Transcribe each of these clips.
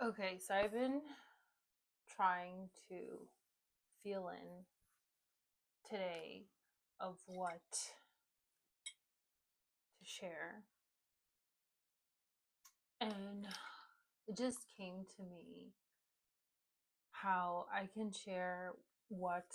Okay, so I've been trying to feel in today of what to share. And it just came to me how I can share what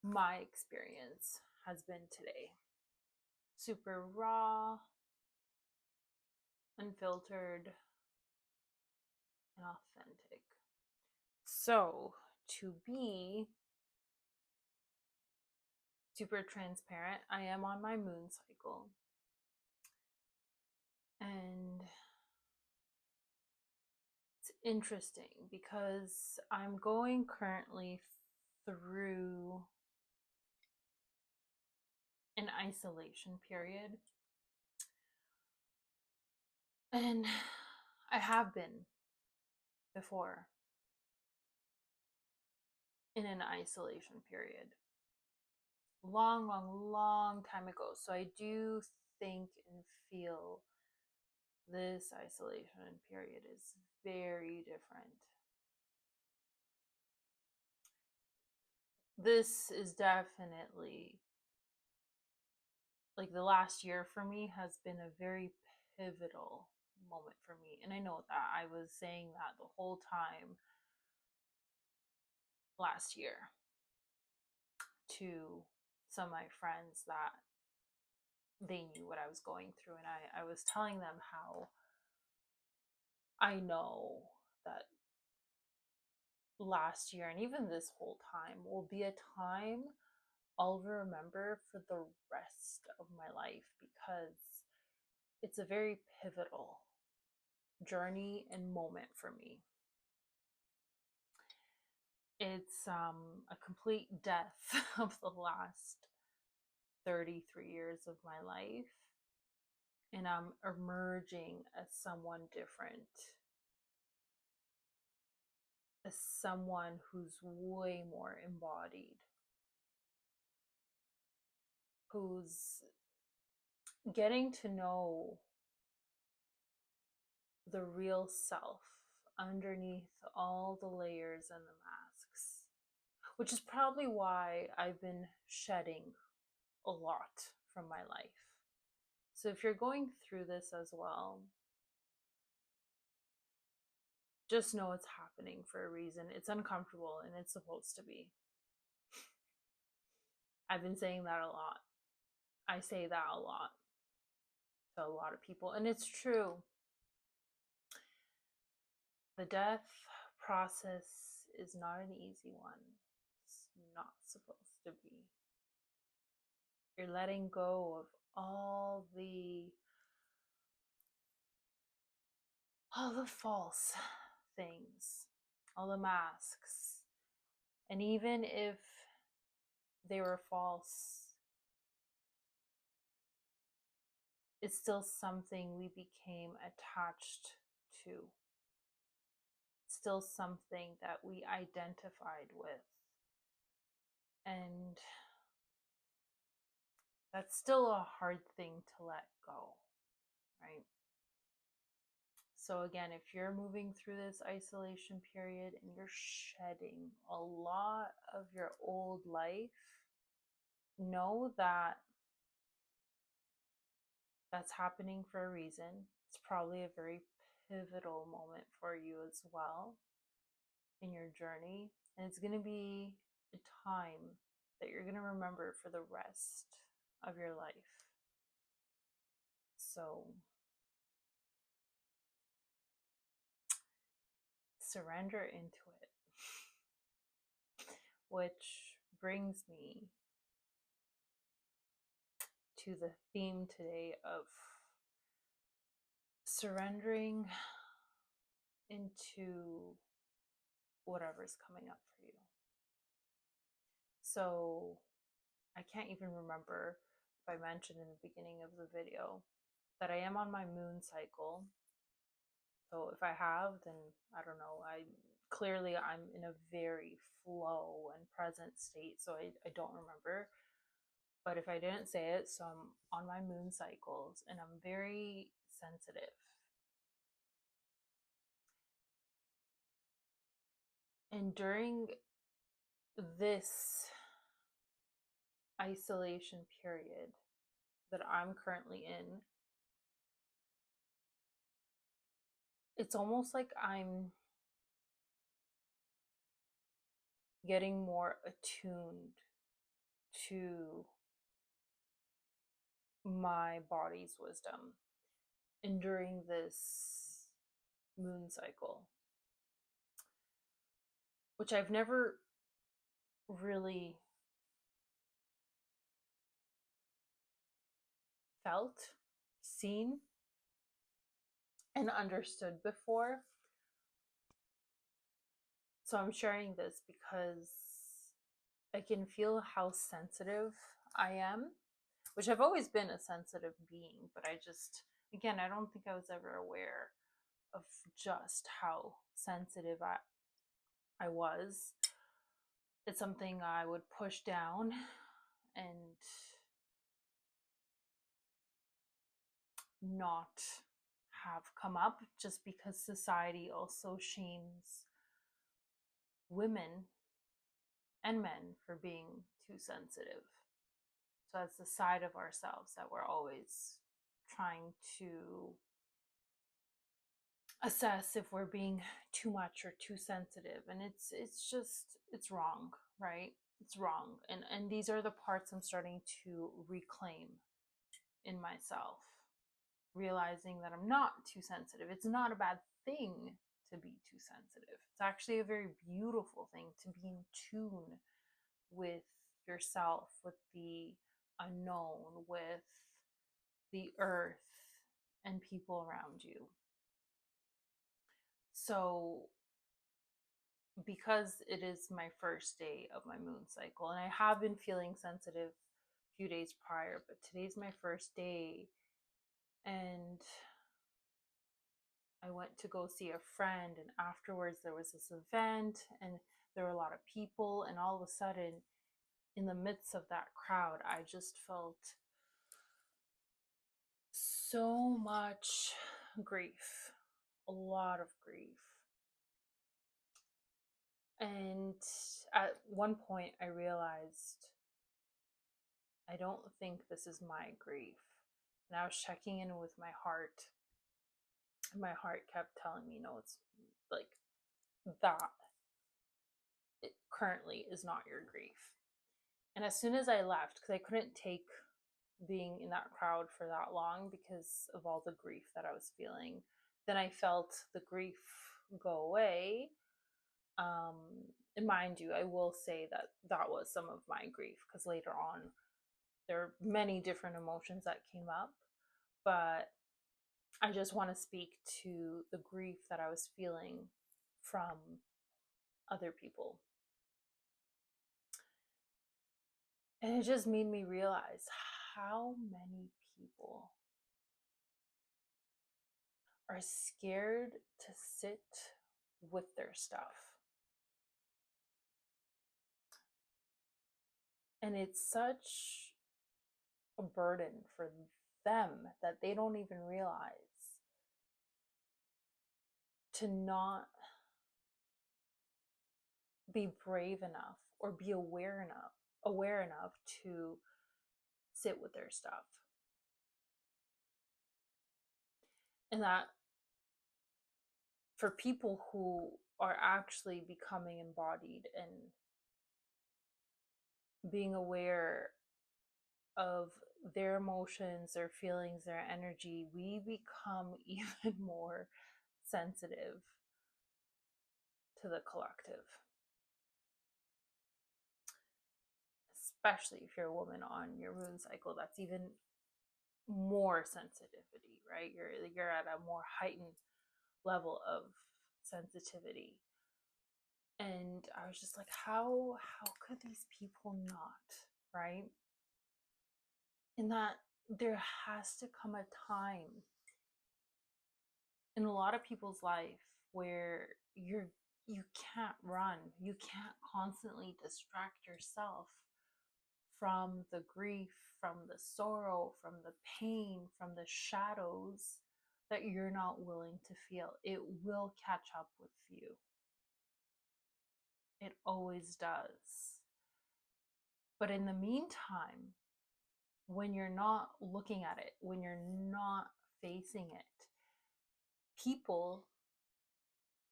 my experience has been today. Super raw, unfiltered, and authentic. So, to be super transparent, I am on my moon cycle. And it's interesting because I'm going currently through an isolation period. And I have been before in an isolation period. Long, long, long time ago. So I do think and feel this isolation period is very different. This is definitely like the last year for me has been a very pivotal moment for me. And I know that I was saying that the whole time last year to some of my friends that they knew what I was going through. And I was telling them how I know that last year and even this whole time will be a time I'll remember for the rest of my life because it's a very pivotal journey and moment for me. It's a complete death of the last 33 years of my life, and I'm emerging as someone different, as someone who's way more embodied, who's getting to know the real self underneath all the layers and the masks, which is probably why I've been shedding a lot from my life. So if you're going through this as well, just know it's happening for a reason. It's uncomfortable and it's supposed to be. I've been saying that a lot. I say that a lot to a lot of people, and it's true. The death process is not an easy one. It's not supposed to be. You're letting go of all the false things, all the masks. And even if they were false, it's still something we became attached to. It's still something that we identified with. And that's still a hard thing to let go, right? So again, if you're moving through this isolation period and you're shedding a lot of your old life, know that that's happening for a reason. It's probably a very pivotal moment for you as well in your journey. And it's going to be a time that you're going to remember for the rest of your life. So surrender into it. Which brings me to the theme today of surrendering into whatever's coming up for you. So I can't even remember if I mentioned in the beginning of the video that I am on my moon cycle. So if I have, then I don't know. I'm in a very flow and present state, so I don't remember. But if I didn't say it, so I'm on my moon cycles and I'm very sensitive. And during this isolation period that I'm currently in, it's almost like I'm getting more attuned to my body's wisdom. And during this moon cycle, which I've never really felt, seen, and understood before. So I'm sharing this because I can feel how sensitive I am, which I've always been a sensitive being, but I just, again, I don't think I was ever aware of just how sensitive I was. It's something I would push down and not have come up, just because society also shames women and men for being too sensitive. So that's the side of ourselves that we're always trying to assess if we're being too much or too sensitive. And it's wrong, right? It's wrong. And these are the parts I'm starting to reclaim in myself, realizing that I'm not too sensitive. It's not a bad thing to be too sensitive. It's actually a very beautiful thing to be in tune with yourself, with the unknown, with the earth and people around you. So, because it is my first day of my moon cycle, and I have been feeling sensitive a few days prior, but today's my first day, and I went to go see a friend, and afterwards there was this event, and there were a lot of people, and all of a sudden, in the midst of that crowd, I just felt so much grief, a lot of grief. And at one point, I realized I don't think this is my grief. And I was checking in with my heart. And my heart kept telling me, no, it's like that. It currently is not your grief. And as soon as I left, because I couldn't take being in that crowd for that long because of all the grief that I was feeling, then I felt the grief go away. And mind you, I will say that that was some of my grief, because later on there are many different emotions that came up, but I just want to speak to the grief that I was feeling from other people. And it just made me realize how many people are scared to sit with their stuff. And it's such a burden for them that they don't even realize, to not be brave enough or be aware enough to sit with their stuff. And that for people who are actually becoming embodied and being aware of their emotions, their feelings, their energy, we become even more sensitive to the collective. Especially if you're a woman on your moon cycle, that's even more sensitivity, right? You're at a more heightened level of sensitivity. And I was just like, how could these people not, right? And that there has to come a time in a lot of people's life where you can't run, you can't constantly distract yourself from the grief, from the sorrow, from the pain, from the shadows that you're not willing to feel. It will catch up with you. It always does. But in the meantime, when you're not looking at it, when you're not facing it, people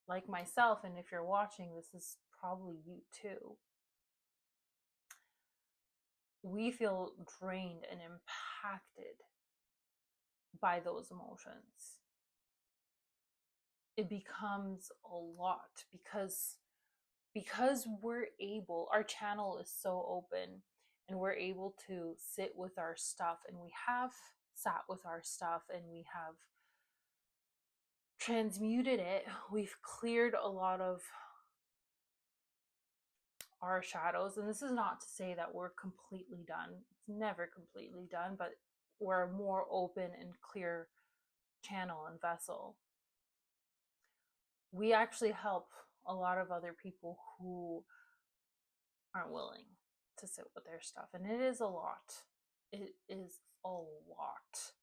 like myself, and if you're watching, this is probably you too, we feel drained and impacted by those emotions. It becomes a lot because we're able, our channel is so open, and we're able to sit with our stuff, and we have sat with our stuff, and we have transmuted it. We've cleared a lot of our shadows, and this is not to say that we're completely done. It's never completely done, but we're a more open and clear channel and vessel. We actually help a lot of other people who aren't willing to sit with their stuff, and it is a lot. It is a lot.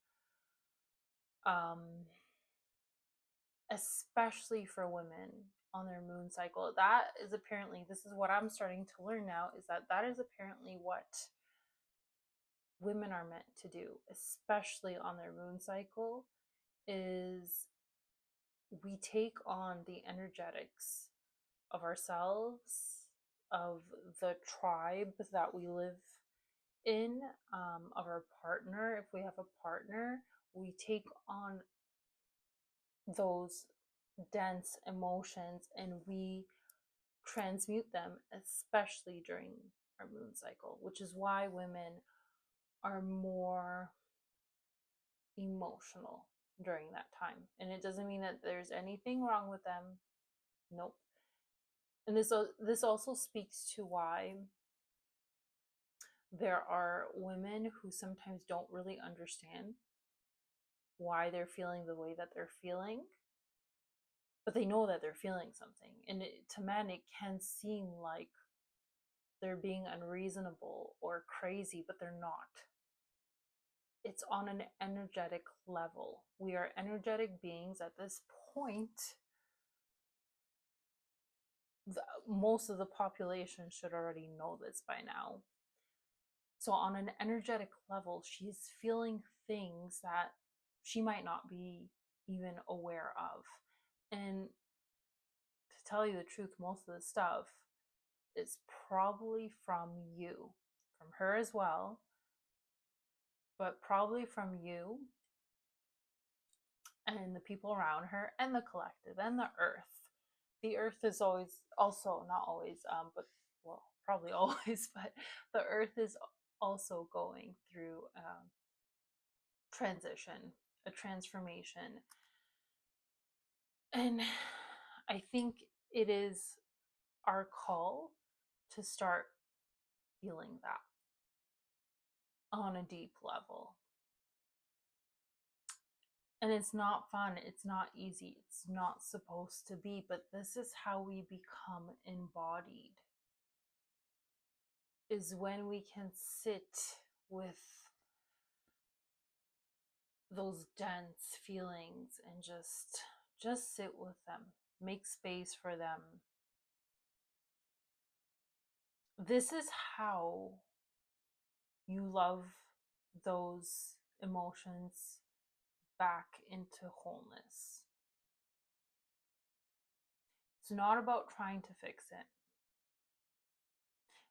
Especially for women on their moon cycle. That is apparently, this is what I'm starting to learn now, is that is apparently what women are meant to do, especially on their moon cycle, is we take on the energetics of ourselves, of the tribe that we live in, of our partner. If we have a partner, we take on those dense emotions and we transmute them, especially during our moon cycle, which is why women are more emotional during that time. And it doesn't mean that there's anything wrong with them. Nope. And this also speaks to why there are women who sometimes don't really understand why they're feeling the way that they're feeling, but they know that they're feeling something. And to men, it can seem like they're being unreasonable or crazy, but they're not. It's on an energetic level. We are energetic beings at this point. Most of the population should already know this by now. So on an energetic level, she's feeling things that she might not be even aware of. And to tell you the truth, most of the stuff is probably from you, from her as well, but probably from you and the people around her and the collective and the earth. The earth is always, also not always, but well, probably always, but the earth is also going through transition, a transformation. And I think it is our call to start feeling that on a deep level. And it's not fun, it's not easy, it's not supposed to be, but this is how we become embodied, is when we can sit with those dense feelings and just sit with them, make space for them. This is how you love those emotions back into wholeness. It's not about trying to fix it.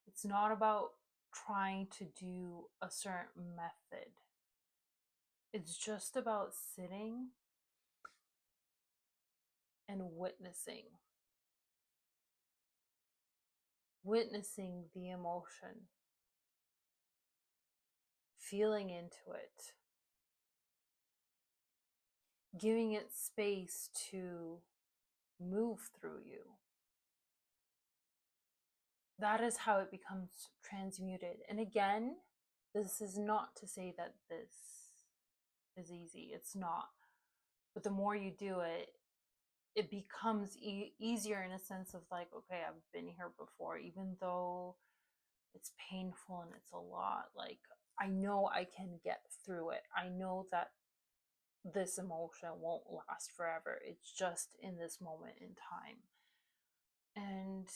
It's not about trying to do a certain method. It's just about sitting and witnessing the emotion, feeling into it, giving it space to move through you. That is how it becomes transmuted. And again, this is not to say that this is easy. It's not. But the more you do it, it becomes easier in a sense of like, okay, I've been here before, even though it's painful and it's a lot. Like, I know I can get through it. I know that this emotion won't last forever. It's just in this moment in time. And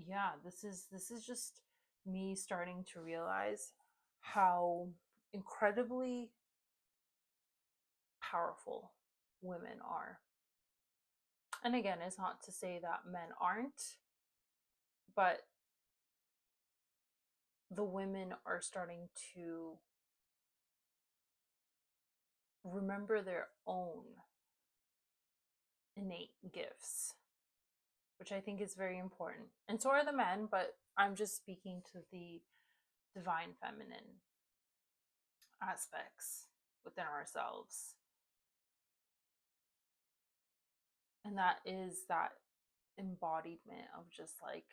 yeah, this is just me starting to realize how incredibly powerful women are. And again, it's not to say that men aren't, but the women are starting to remember their own innate gifts, which I think is very important. And so are the men, but I'm just speaking to the divine feminine aspects within ourselves. And that is that embodiment of just like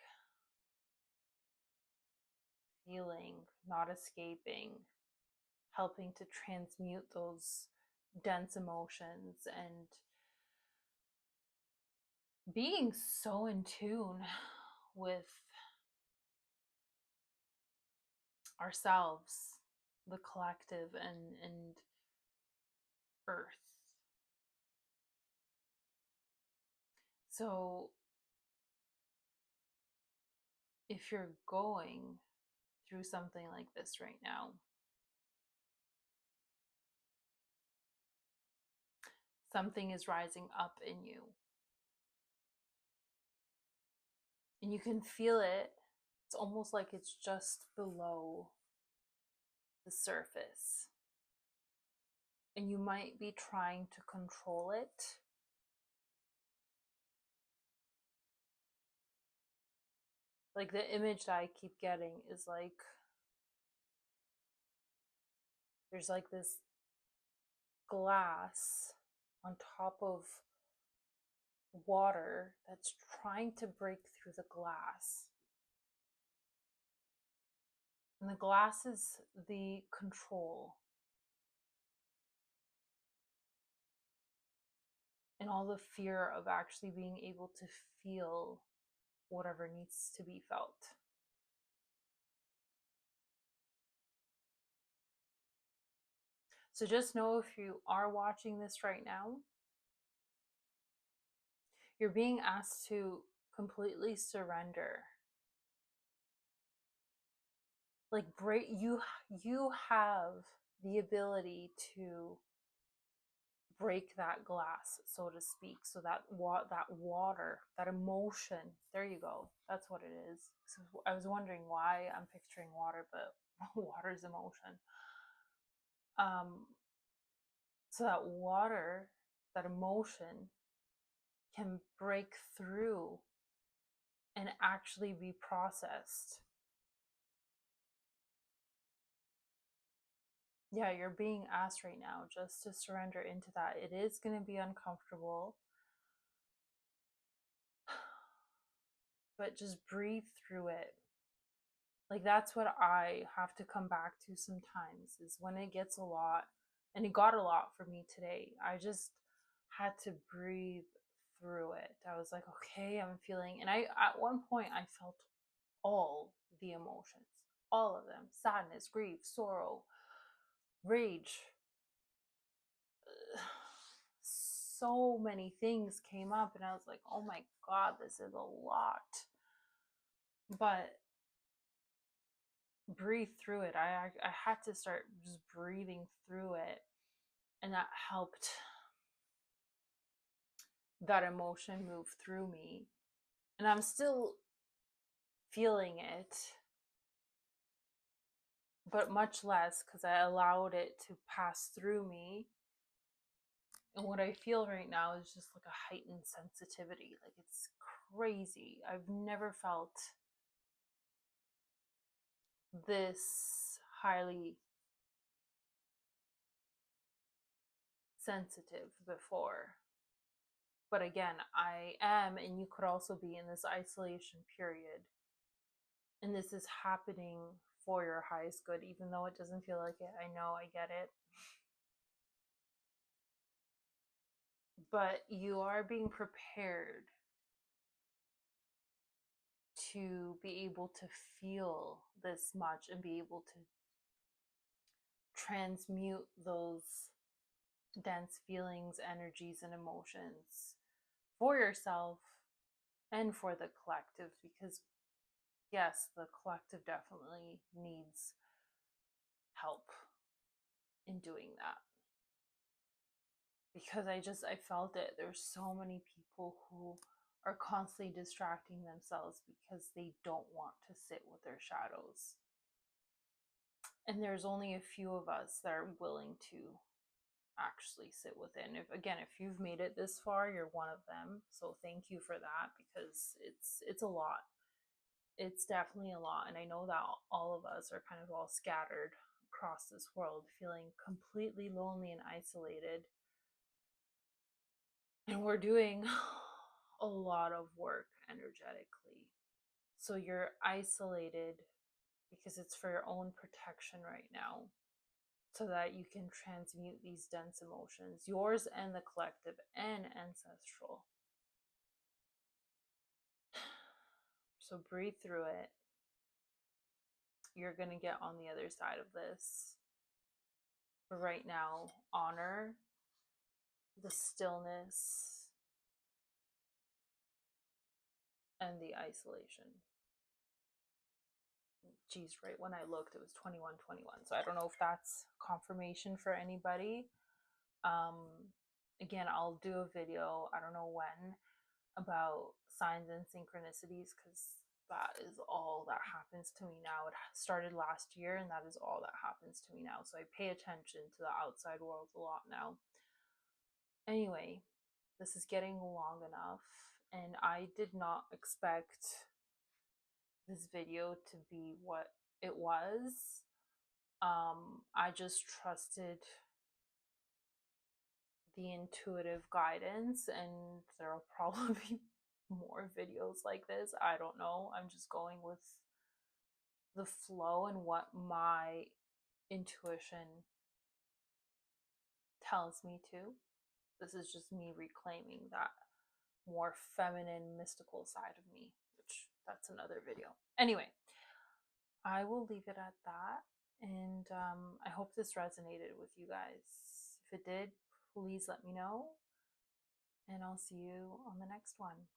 feeling, not escaping, helping to transmute those dense emotions and being so in tune with ourselves, the collective, and earth. So if you're going through something like this right now, something is rising up in you and you can feel it. It's almost like it's just below the surface, and you might be trying to control it. Like the image that I keep getting is like there's like this glass on top of water that's trying to break through the glass. And the glass is the control and all the fear of actually being able to feel whatever needs to be felt. So just know if you are watching this right now, you're being asked to completely surrender. Like you have the ability to break that glass, so to speak, so that that water, that emotion, there you go, that's what it is. So I was wondering why I'm picturing water, but water is emotion. So that water, that emotion can break through and actually be processed. Yeah, you're being asked right now just to surrender into that. It is going to be uncomfortable, but just breathe through it. Like that's what I have to come back to sometimes, is when it gets a lot, and it got a lot for me today. I just had to breathe through it. I was like, okay, I'm feeling, and I at one point I felt all the emotions, all of them: sadness, grief, sorrow, rage. So many things came up, and I was like, oh my God, this is a lot. But breathe through it. I had to start just breathing through it, and that helped that emotion move through me. And I'm still feeling it, but much less because I allowed it to pass through me. And what I feel right now is just like a heightened sensitivity. Like it's crazy. I've never felt this highly sensitive before. But again, I am, and you could also be in this isolation period. And this is happening for your highest good, even though it doesn't feel like it. I know, I get it. But you are being prepared to be able to feel this much and be able to transmute those dense feelings, energies, and emotions for yourself and for the collective, because yes, the collective definitely needs help in doing that, because I felt it. There's so many people who are constantly distracting themselves because they don't want to sit with their shadows. And there's only a few of us that are willing to actually sit within. If you've made it this far, you're one of them. So thank you for that, because it's a lot. It's definitely a lot. And I know that all of us are kind of all scattered across this world, feeling completely lonely and isolated. And we're doing a lot of work energetically. So you're isolated because it's for your own protection right now, so that you can transmute these dense emotions, yours and the collective and ancestral. So breathe through it. You're going to get on the other side of this. But right now, honor the stillness and the isolation. Geez, right when I looked, it was 21:21. So I don't know if that's confirmation for anybody. Again, I'll do a video, I don't know when, about signs and synchronicities, because that is all that happens to me now. It started last year, and that is all that happens to me now. So I pay attention to the outside world a lot now. Anyway, this is getting long enough, and I did not expect this video to be what it was. I just trusted the intuitive guidance, and there'll probably be more videos like this. I don't know. I'm just going with the flow and what my intuition tells me to. This is just me reclaiming that more feminine, mystical side of me, which that's another video. Anyway, I will leave it at that. And I hope this resonated with you guys. If it did, please let me know. And I'll see you on the next one.